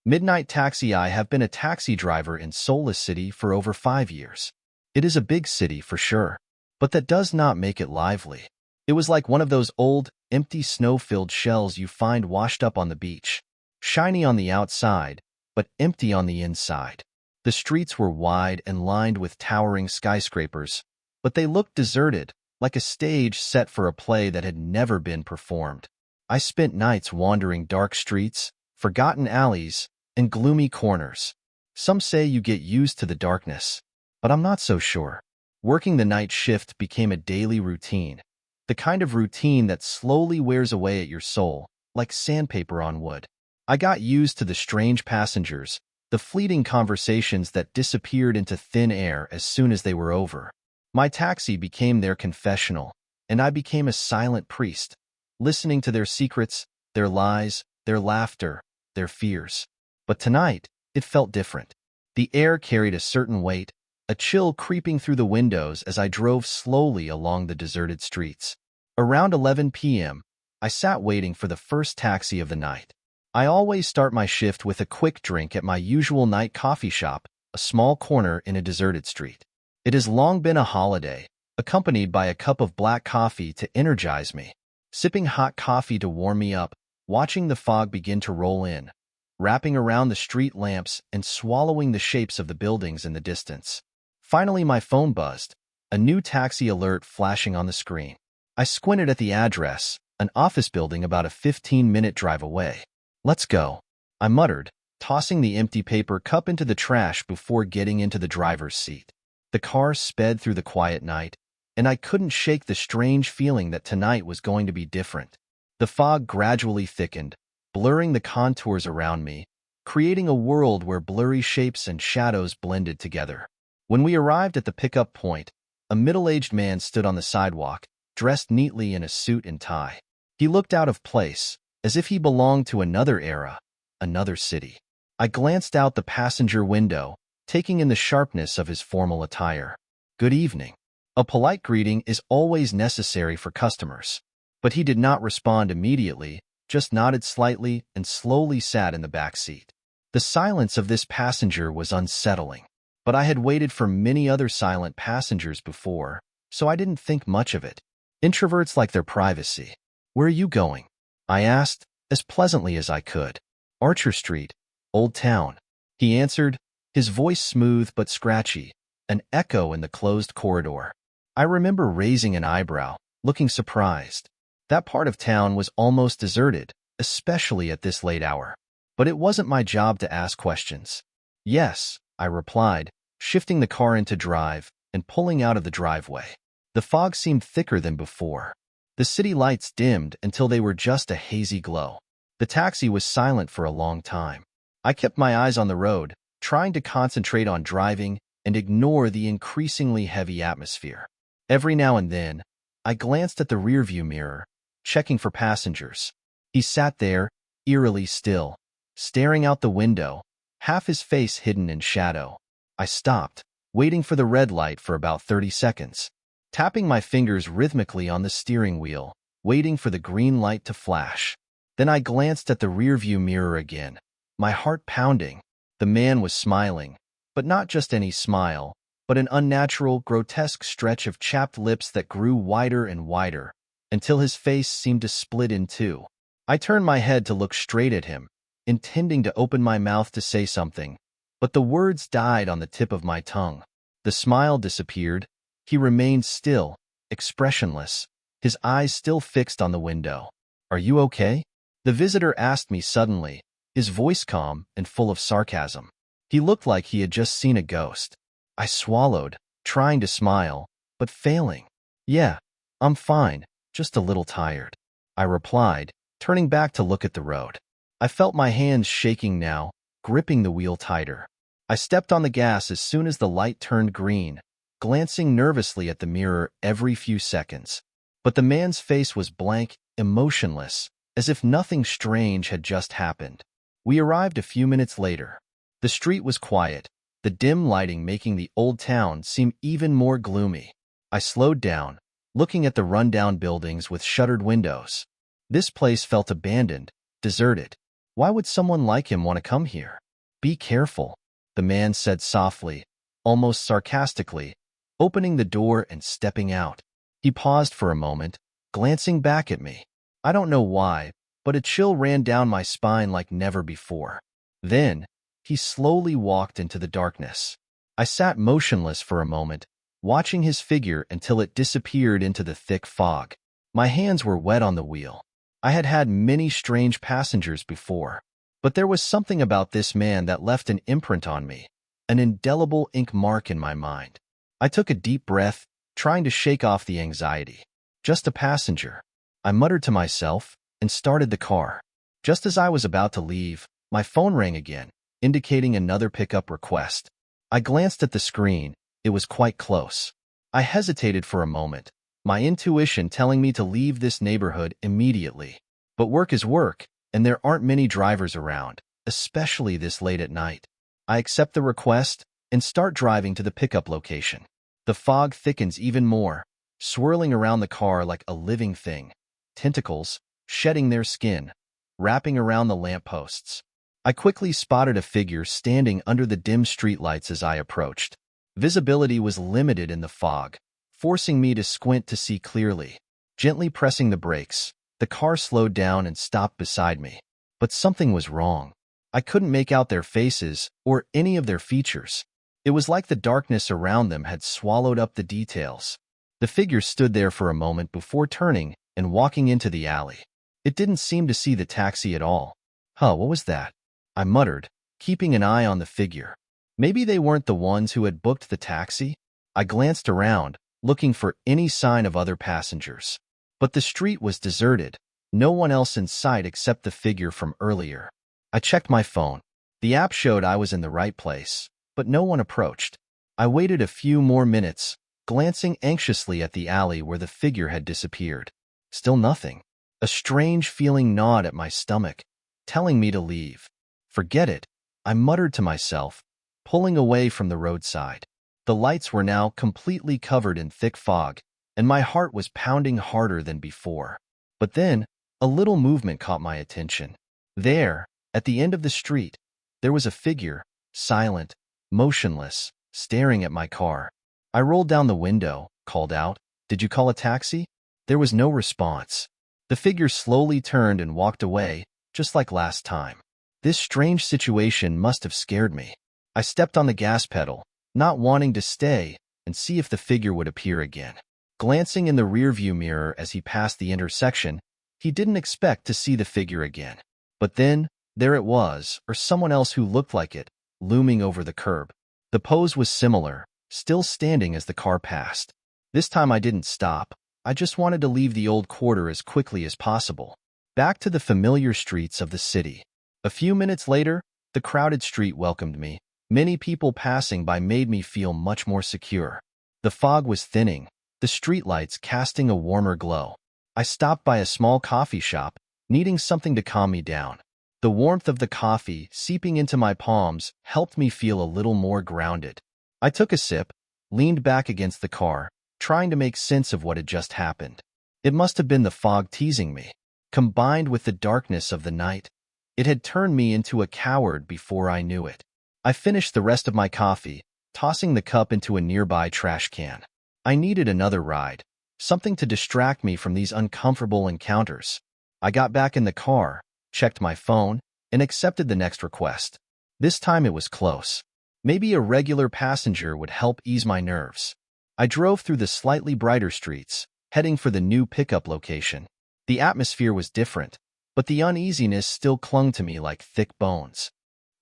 Midnight Taxi. I have been a taxi driver in Seoul City for over 5 years. It is a big city for sure, but that does not make it lively. It was like one of those old, empty snow-filled shells you find washed up on the beach. Shiny on the outside, but empty on the inside. The streets were wide and lined with towering skyscrapers, but they looked deserted, like a stage set for a play that had never been performed. I spent nights wandering dark streets, forgotten alleys, and gloomy corners. Some say you get used to the darkness, but I'm not so sure. Working the night shift became a daily routine, the kind of routine that slowly wears away at your soul, like sandpaper on wood. I got used to the strange passengers, the fleeting conversations that disappeared into thin air as soon as they were over. My taxi became their confessional, and I became a silent priest, listening to their secrets, their lies, their laughter, their fears. But tonight, it felt different. The air carried a certain weight, a chill creeping through the windows as I drove slowly along the deserted streets. Around 11 p.m., I sat waiting for the first taxi of the night. I always start my shift with a quick drink at my usual night coffee shop, a small corner in a deserted street. It has long been a holiday, accompanied by a cup of black coffee to energize me. Sipping hot coffee to warm me up, watching the fog begin to roll in, wrapping around the street lamps and swallowing the shapes of the buildings in the distance. Finally, my phone buzzed, a new taxi alert flashing on the screen. I squinted at the address, an office building about a 15-minute drive away. "Let's go," I muttered, tossing the empty paper cup into the trash before getting into the driver's seat. The car sped through the quiet night, and I couldn't shake the strange feeling that tonight was going to be different. The fog gradually thickened, blurring the contours around me, creating a world where blurry shapes and shadows blended together. When we arrived at the pickup point, a middle-aged man stood on the sidewalk, dressed neatly in a suit and tie. He looked out of place, as if he belonged to another era, another city. I glanced out the passenger window, taking in the sharpness of his formal attire. "Good evening." A polite greeting is always necessary for customers. But he did not respond immediately, just nodded slightly and slowly sat in the back seat. The silence of this passenger was unsettling, but I had waited for many other silent passengers before, so I didn't think much of it. Introverts like their privacy. "Where are you going?" I asked, as pleasantly as I could. "Archer Street, Old Town," he answered, his voice smooth but scratchy, an echo in the closed corridor. I remember raising an eyebrow, looking surprised. That part of town was almost deserted, especially at this late hour. But it wasn't my job to ask questions. "Yes," I replied, shifting the car into drive and pulling out of the driveway. The fog seemed thicker than before. The city lights dimmed until they were just a hazy glow. The taxi was silent for a long time. I kept my eyes on the road, trying to concentrate on driving and ignore the increasingly heavy atmosphere. Every now and then, I glanced at the rearview mirror, checking for passengers. He sat there, eerily still, staring out the window, half his face hidden in shadow. I stopped, waiting for the red light for about 30 seconds, tapping my fingers rhythmically on the steering wheel, waiting for the green light to flash. Then I glanced at the rearview mirror again, my heart pounding. The man was smiling, but not just any smile, but an unnatural, grotesque stretch of chapped lips that grew wider and wider, until his face seemed to split in two. I turned my head to look straight at him, intending to open my mouth to say something, but the words died on the tip of my tongue. The smile disappeared. He remained still, expressionless, his eyes still fixed on the window. "Are you okay?" the visitor asked me suddenly, his voice calm and full of sarcasm. He looked like he had just seen a ghost. I swallowed, trying to smile, but failing. "Yeah, I'm fine, just a little tired," I replied, turning back to look at the road. I felt my hands shaking now, gripping the wheel tighter. I stepped on the gas as soon as the light turned green, glancing nervously at the mirror every few seconds. But the man's face was blank, emotionless, as if nothing strange had just happened. We arrived a few minutes later. The street was quiet, the dim lighting making the old town seem even more gloomy. I slowed down, looking at the rundown buildings with shuttered windows. This place felt abandoned, deserted. Why would someone like him want to come here? Be careful, the man said softly, almost sarcastically, opening the door and stepping out. He paused for a moment, glancing back at me. I don't know why, but a chill ran down my spine like never before. Then, he slowly walked into the darkness. I sat motionless for a moment, watching his figure until it disappeared into the thick fog. My hands were wet on the wheel. I had had many strange passengers before, but there was something about this man that left an imprint on me, an indelible ink mark in my mind. I took a deep breath, trying to shake off the anxiety. Just a passenger, I muttered to myself, and started the car. Just as I was about to leave, my phone rang again, indicating another pickup request. I glanced at the screen. It was quite close. I hesitated for a moment, my intuition telling me to leave this neighborhood immediately. But work is work, and there aren't many drivers around, especially this late at night. I accept the request and start driving to the pickup location. The fog thickens even more, swirling around the car like a living thing, tentacles shedding their skin, wrapping around the lampposts. I quickly spotted a figure standing under the dim streetlights as I approached. Visibility was limited in the fog, forcing me to squint to see clearly. Gently pressing the brakes, the car slowed down and stopped beside me. But something was wrong. I couldn't make out their faces or any of their features. It was like the darkness around them had swallowed up the details. The figure stood there for a moment before turning and walking into the alley. It didn't seem to see the taxi at all. What was that? I muttered, keeping an eye on the figure. Maybe they weren't the ones who had booked the taxi? I glanced around, looking for any sign of other passengers. But the street was deserted, no one else in sight except the figure from earlier. I checked my phone. The app showed I was in the right place, but no one approached. I waited a few more minutes, glancing anxiously at the alley where the figure had disappeared. Still nothing. A strange feeling gnawed at my stomach, telling me to leave. Forget it, I muttered to myself, pulling away from the roadside. The lights were now completely covered in thick fog, and my heart was pounding harder than before. But then, a little movement caught my attention. There, at the end of the street, there was a figure, silent, motionless, staring at my car. I rolled down the window, called out, "Did you call a taxi?" There was no response. The figure slowly turned and walked away, just like last time. This strange situation must have scared me. I stepped on the gas pedal, not wanting to stay and see if the figure would appear again. Glancing in the rearview mirror as he passed the intersection, he didn't expect to see the figure again. But then, there it was, or someone else who looked like it, looming over the curb. The pose was similar, still standing as the car passed. This time I didn't stop. I just wanted to leave the old quarter as quickly as possible. Back to the familiar streets of the city. A few minutes later, the crowded street welcomed me. Many people passing by made me feel much more secure. The fog was thinning, the streetlights casting a warmer glow. I stopped by a small coffee shop, needing something to calm me down. The warmth of the coffee seeping into my palms helped me feel a little more grounded. I took a sip, leaned back against the car, trying to make sense of what had just happened. It must have been the fog teasing me. Combined with the darkness of the night, it had turned me into a coward before I knew it. I finished the rest of my coffee, tossing the cup into a nearby trash can. I needed another ride, something to distract me from these uncomfortable encounters. I got back in the car, checked my phone, and accepted the next request. This time it was close. Maybe a regular passenger would help ease my nerves. I drove through the slightly brighter streets, heading for the new pickup location. The atmosphere was different, but the uneasiness still clung to me like thick bones.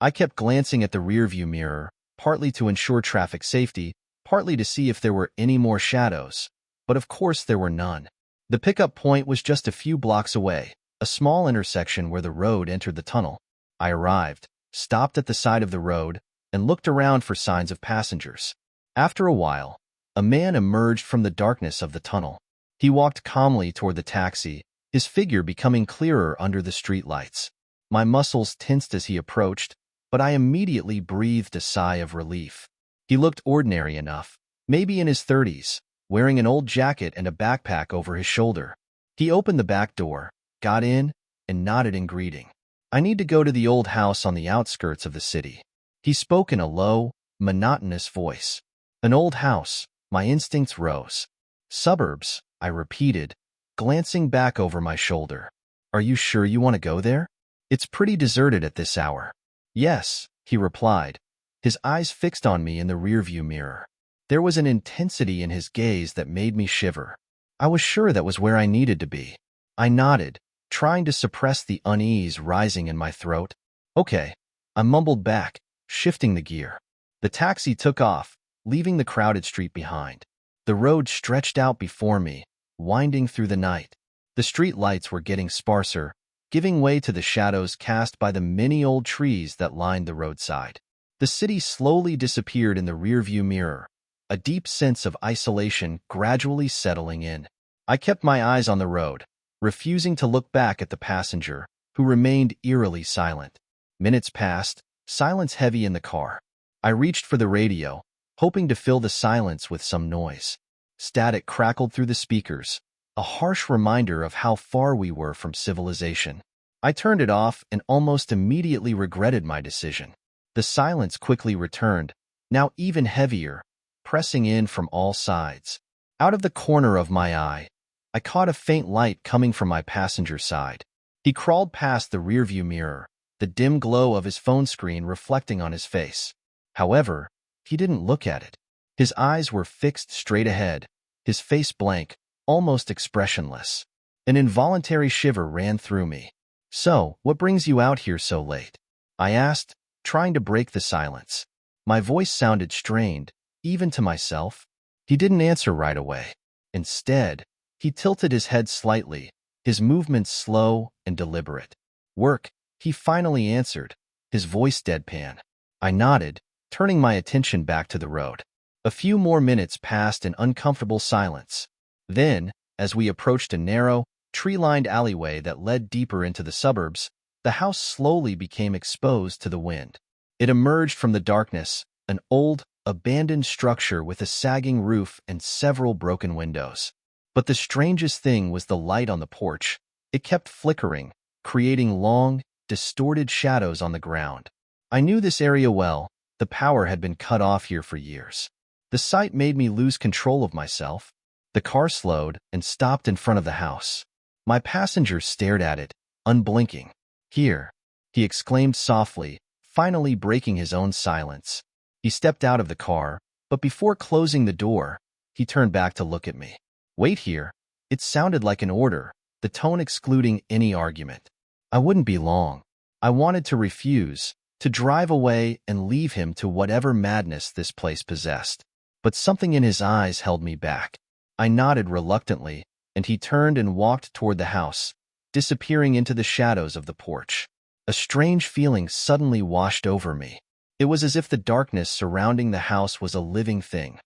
I kept glancing at the rearview mirror, partly to ensure traffic safety, partly to see if there were any more shadows, but of course there were none. The pickup point was just a few blocks away, a small intersection where the road entered the tunnel. I arrived, stopped at the side of the road, and looked around for signs of passengers. After a while, a man emerged from the darkness of the tunnel. He walked calmly toward the taxi, his figure becoming clearer under the streetlights. My muscles tensed as he approached, but I immediately breathed a sigh of relief. He looked ordinary enough, maybe in his 30s, wearing an old jacket and a backpack over his shoulder. He opened the back door, got in, and nodded in greeting. I need to go to the old house on the outskirts of the city. He spoke in a low, monotonous voice. An old house, my instincts rose. Suburbs, I repeated, glancing back over my shoulder. Are you sure you want to go there? It's pretty deserted at this hour. Yes, he replied, his eyes fixed on me in the rearview mirror. There was an intensity in his gaze that made me shiver. I was sure that was where I needed to be. I nodded, trying to suppress the unease rising in my throat. Okay, I mumbled back, shifting the gear. The taxi took off, leaving the crowded street behind. The road stretched out before me, winding through the night. The street lights were getting sparser, giving way to the shadows cast by the many old trees that lined the roadside. The city slowly disappeared in the rearview mirror, a deep sense of isolation gradually settling in. I kept my eyes on the road, refusing to look back at the passenger, who remained eerily silent. Minutes passed, silence heavy in the car. I reached for the radio, hoping to fill the silence with some noise. Static crackled through the speakers, a harsh reminder of how far we were from civilization. I turned it off and almost immediately regretted my decision. The silence quickly returned, now even heavier, pressing in from all sides. Out of the corner of my eye, I caught a faint light coming from my passenger's side. He crawled past the rearview mirror, the dim glow of his phone screen reflecting on his face. However, he didn't look at it. His eyes were fixed straight ahead, his face blank, almost expressionless. An involuntary shiver ran through me. So, what brings you out here so late? I asked, trying to break the silence. My voice sounded strained, even to myself. He didn't answer right away. Instead, he tilted his head slightly, his movements slow and deliberate. Work, he finally answered, his voice deadpan. I nodded, turning my attention back to the road. A few more minutes passed in uncomfortable silence. Then, as we approached a narrow, tree-lined alleyway that led deeper into the suburbs, the house slowly became exposed to the wind. It emerged from the darkness, an old, abandoned structure with a sagging roof and several broken windows. But the strangest thing was the light on the porch. It kept flickering, creating long, distorted shadows on the ground. I knew this area well. The power had been cut off here for years. The sight made me lose control of myself. The car slowed and stopped in front of the house. My passenger stared at it, unblinking. Here, he exclaimed softly, finally breaking his own silence. He stepped out of the car, but before closing the door, he turned back to look at me. Wait here. It sounded like an order, the tone excluding any argument. I wouldn't be long. I wanted to refuse, to drive away and leave him to whatever madness this place possessed. But something in his eyes held me back. I nodded reluctantly, and he turned and walked toward the house, disappearing into the shadows of the porch. A strange feeling suddenly washed over me. It was as if the darkness surrounding the house was a living thing,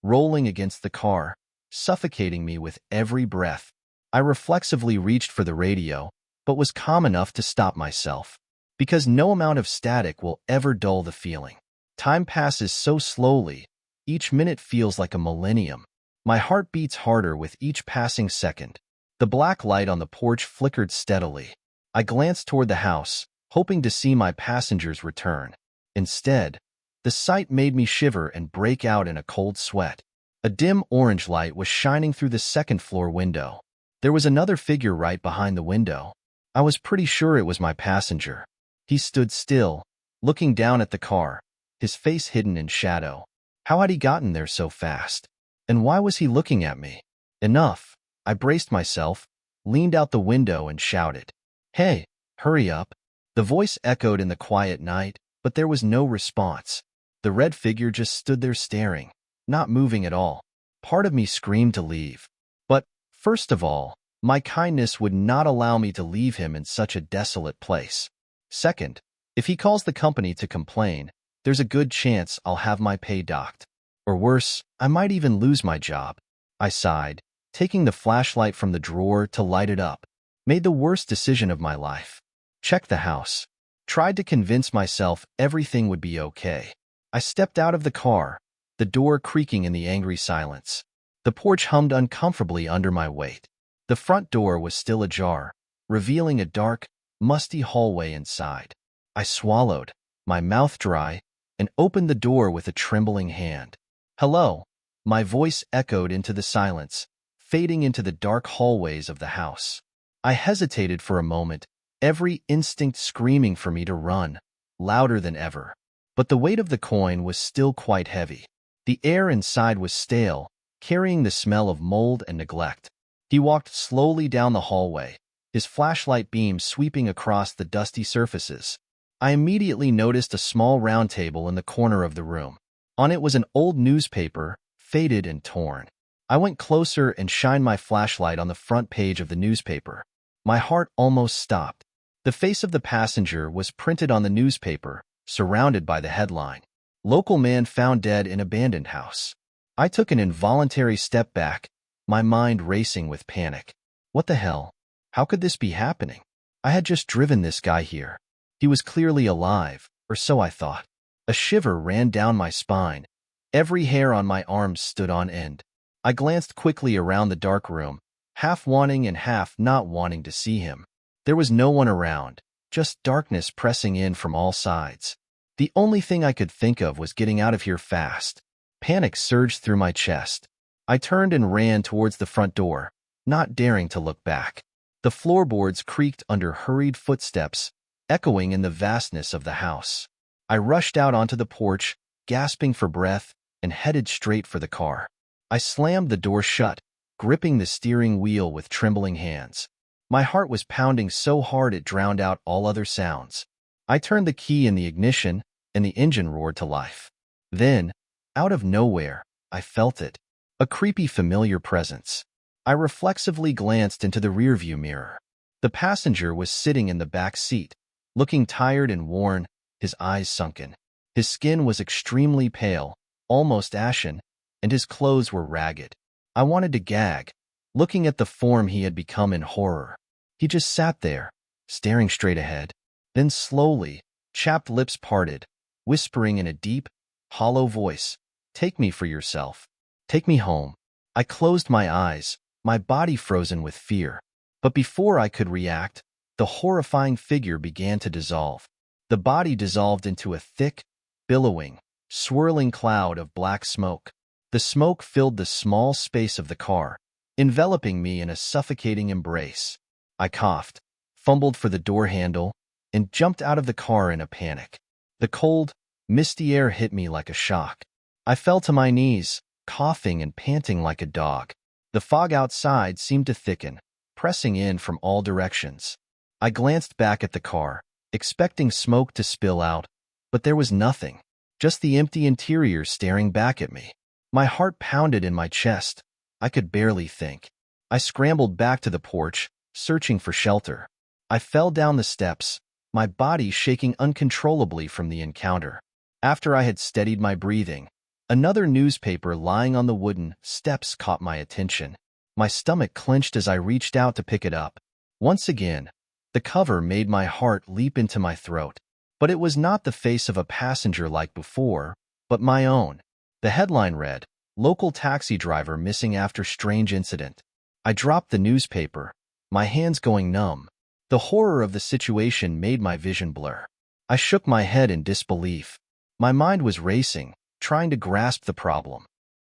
rolling against the car, suffocating me with every breath. I reflexively reached for the radio, but was calm enough to stop myself. Because no amount of static will ever dull the feeling. Time passes so slowly, each minute feels like a millennium. My heart beats harder with each passing second. The black light on the porch flickered steadily. I glanced toward the house, hoping to see my passenger's return. Instead, the sight made me shiver and break out in a cold sweat. A dim orange light was shining through the second-floor window. There was another figure right behind the window. I was pretty sure it was my passenger. He stood still, looking down at the car, his face hidden in shadow. How had he gotten there so fast? And why was he looking at me? Enough. I braced myself, leaned out the window and shouted, "Hey, hurry up." The voice echoed in the quiet night, but there was no response. The red figure just stood there staring, not moving at all. Part of me screamed to leave. But, first of all, my kindness would not allow me to leave him in such a desolate place. Second, if he calls the company to complain, there's a good chance I'll have my pay docked. Or worse, I might even lose my job. I sighed, taking the flashlight from the drawer to light it up. Made the worst decision of my life. Checked the house. Tried to convince myself everything would be okay. I stepped out of the car, the door creaking in the angry silence. The porch hummed uncomfortably under my weight. The front door was still ajar, revealing a dark, musty hallway inside. I swallowed, my mouth dry, and opened the door with a trembling hand. "Hello," my voice echoed into the silence, fading into the dark hallways of the house. I hesitated for a moment, every instinct screaming for me to run, louder than ever. But the weight of the coin was still quite heavy. The air inside was stale, carrying the smell of mold and neglect. He walked slowly down the hallway, his flashlight beam sweeping across the dusty surfaces. I immediately noticed a small round table in the corner of the room. On it was an old newspaper, faded and torn. I went closer and shined my flashlight on the front page of the newspaper. My heart almost stopped. The face of the passenger was printed on the newspaper, surrounded by the headline, "Local man found dead in abandoned house." I took an involuntary step back, my mind racing with panic. What the hell? How could this be happening? I had just driven this guy here. He was clearly alive, or so I thought. A shiver ran down my spine. Every hair on my arms stood on end. I glanced quickly around the dark room, half wanting and half not wanting to see him. There was no one around, just darkness pressing in from all sides. The only thing I could think of was getting out of here fast. Panic surged through my chest. I turned and ran towards the front door, not daring to look back. The floorboards creaked under hurried footsteps, echoing in the vastness of the house. I rushed out onto the porch, gasping for breath, and headed straight for the car. I slammed the door shut, gripping the steering wheel with trembling hands. My heart was pounding so hard it drowned out all other sounds. I turned the key in the ignition, and the engine roared to life. Then, out of nowhere, I felt it. A creepy, familiar presence. I reflexively glanced into the rearview mirror. The passenger was sitting in the back seat, looking tired and worn, his eyes sunken. His skin was extremely pale, almost ashen, and his clothes were ragged. I wanted to gag, looking at the form he had become in horror. He just sat there, staring straight ahead. Then slowly, chapped lips parted, whispering in a deep, hollow voice, "Take me for yourself. Take me home." I closed my eyes, my body frozen with fear. But before I could react, the horrifying figure began to dissolve. The body dissolved into a thick, billowing, swirling cloud of black smoke. The smoke filled the small space of the car, enveloping me in a suffocating embrace. I coughed, fumbled for the door handle, and jumped out of the car in a panic. The cold, misty air hit me like a shock. I fell to my knees, coughing and panting like a dog. The fog outside seemed to thicken, pressing in from all directions. I glanced back at the car, expecting smoke to spill out, but there was nothing, just the empty interior staring back at me. My heart pounded in my chest. I could barely think. I scrambled back to the porch, searching for shelter. I fell down the steps, my body shaking uncontrollably from the encounter. After I had steadied my breathing, another newspaper lying on the wooden steps caught my attention. My stomach clenched as I reached out to pick it up. Once again, the cover made my heart leap into my throat. But it was not the face of a passenger like before, but my own. The headline read, "Local taxi driver missing after strange incident." I dropped the newspaper, my hands going numb. The horror of the situation made my vision blur. I shook my head in disbelief. My mind was racing, trying to grasp the problem.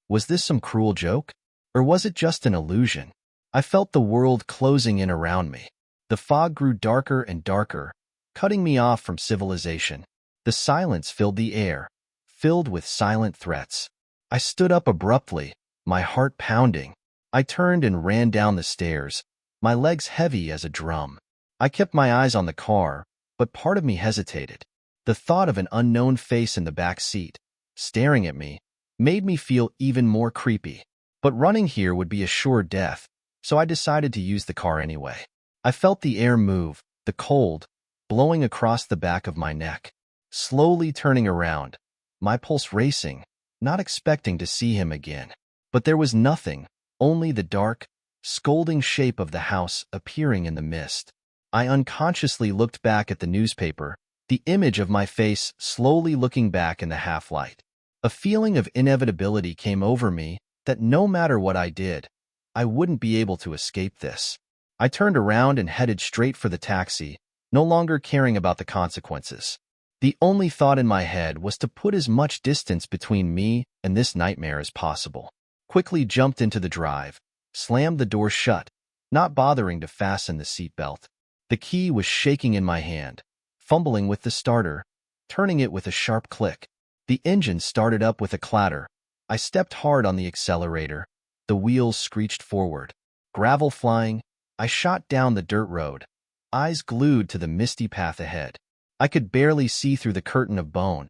Was this some cruel joke? Or was it just an illusion? I felt the world closing in around me. The fog grew darker and darker, cutting me off from civilization. The silence filled the air, filled with silent threats. I stood up abruptly, my heart pounding. I turned and ran down the stairs, my legs heavy as a drum. I kept my eyes on the car, but part of me hesitated. The thought of an unknown face in the back seat, staring at me, made me feel even more creepy. But running here would be a sure death, so I decided to use the car anyway. I felt the air move, the cold, blowing across the back of my neck. Slowly turning around, my pulse racing, not expecting to see him again. But there was nothing, only the dark, scolding shape of the house appearing in the mist. I unconsciously looked back at the newspaper, the image of my face slowly looking back in the half-light. A feeling of inevitability came over me that no matter what I did, I wouldn't be able to escape this. I turned around and headed straight for the taxi, no longer caring about the consequences. The only thought in my head was to put as much distance between me and this nightmare as possible. Quickly jumped into the drive, slammed the door shut, not bothering to fasten the seatbelt. The key was shaking in my hand, fumbling with the starter, turning it with a sharp click. The engine started up with a clatter. I stepped hard on the accelerator. The wheels screeched forward. Gravel flying, I shot down the dirt road, eyes glued to the misty path ahead. I could barely see through the curtain of bone.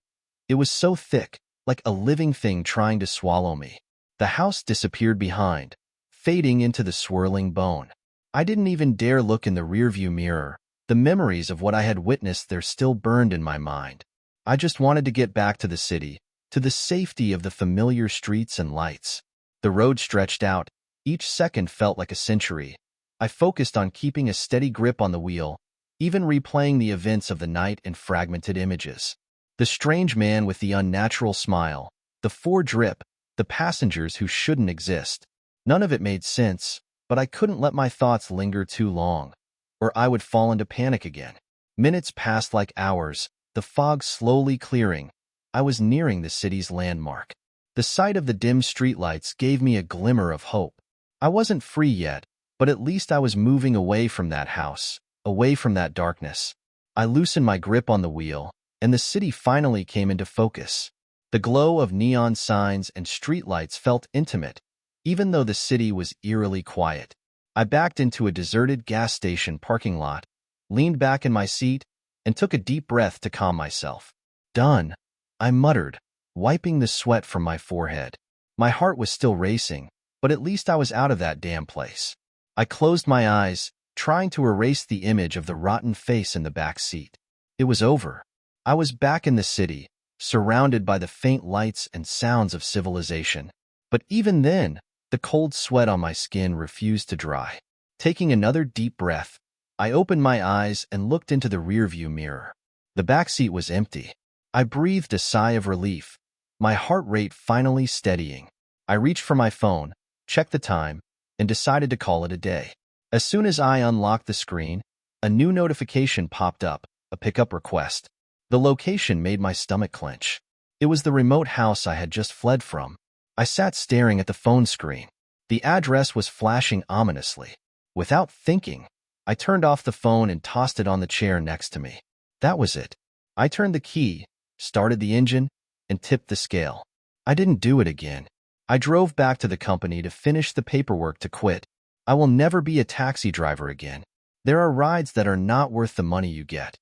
It was so thick, like a living thing trying to swallow me. The house disappeared behind, fading into the swirling bone. I didn't even dare look in the rearview mirror. The memories of what I had witnessed there still burned in my mind. I just wanted to get back to the city, to the safety of the familiar streets and lights. The road stretched out. Each second felt like a century. I focused on keeping a steady grip on the wheel, even replaying the events of the night in fragmented images. The strange man with the unnatural smile, the Ford drip, the passengers who shouldn't exist. None of it made sense, but I couldn't let my thoughts linger too long, or I would fall into panic again. Minutes passed like hours, the fog slowly clearing. I was nearing the city's landmark. The sight of the dim streetlights gave me a glimmer of hope. I wasn't free yet, but at least I was moving away from that house, away from that darkness. I loosened my grip on the wheel, and the city finally came into focus. The glow of neon signs and streetlights felt intimate, even though the city was eerily quiet. I backed into a deserted gas station parking lot, leaned back in my seat, and took a deep breath to calm myself. Done, I muttered, wiping the sweat from my forehead. My heart was still racing, but at least I was out of that damn place. I closed my eyes, trying to erase the image of the rotten face in the back seat. It was over. I was back in the city, surrounded by the faint lights and sounds of civilization. But even then, the cold sweat on my skin refused to dry. Taking another deep breath, I opened my eyes and looked into the rearview mirror. The back seat was empty. I breathed a sigh of relief, my heart rate finally steadying. I reached for my phone, checked the time, and decided to call it a day. As soon as I unlocked the screen, a new notification popped up, a pickup request. The location made my stomach clench. It was the remote house I had just fled from. I sat staring at the phone screen. The address was flashing ominously. Without thinking, I turned off the phone and tossed it on the chair next to me. That was it. I turned the key, started the engine, and tipped the scale. I didn't do it again. I drove back to the company to finish the paperwork to quit. I will never be a taxi driver again. There are rides that are not worth the money you get.